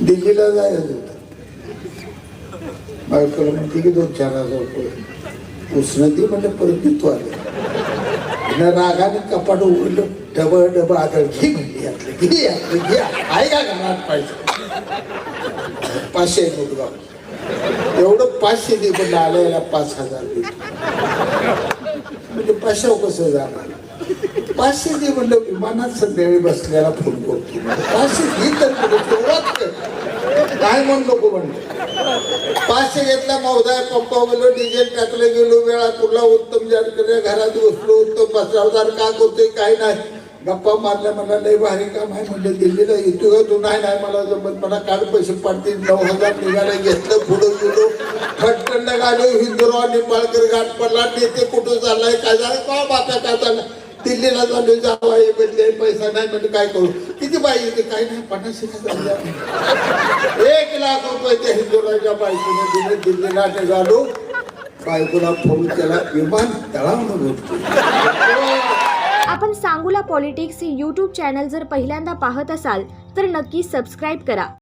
दिल्लीला जायचं होतं. बायकोला म्हणते की 2-4 हजार रुपये उष्णती म्हणलं परत तू आले रागाने कपाट उघडलं. डबल आदळ घे म्हणली यातलं घे यातलं घे आहे का घरात पाहिजे 500 मुलगा एवढं 500 दे पण आल्याला 5000 दे म्हणजे 500 कसं जाणार 500 दे म्हणलं विमानात संध्याकाळी बसल्याला फोन करतो 500 दे तर काय म्हण नको म्हणलं 500 घेतला मौदा पप्पा गेलो डिझेल टाकलं गेलो वेळापूरला उत्तम जानकर घरात बसलो उत्तम बसरावदार का करतोय काय नाही गप्पा मारल्या मला लय भारी काम आहे म्हणलं दिल्लीला येतो का तू नाही मला जमत मला काढ पैसे पडतील 9000 निघाला घेतलं पुढं गेलो फटकंड गालो हिंदुराव निंबाळकर घाट पडला नेते कुठं चाललाय काय झालं का बाप्या काय चाललं दिल्लीला चालू जावा म्हणजे पैसा नाही म्हणजे काय करू किती बाई येते काय नाही 50,000 1 लाख रुपये त्या हिंदुरावच्या बायकोने दिले दिल्लीला निघालो बायकोला फोन केला विमान तळावून भेटतो. आपण सांगूला पॉलिटिक्स हे YouTube चॅनल जर पहिल्यांदा पाहत असाल तर नक्की सबस्क्राईब करा.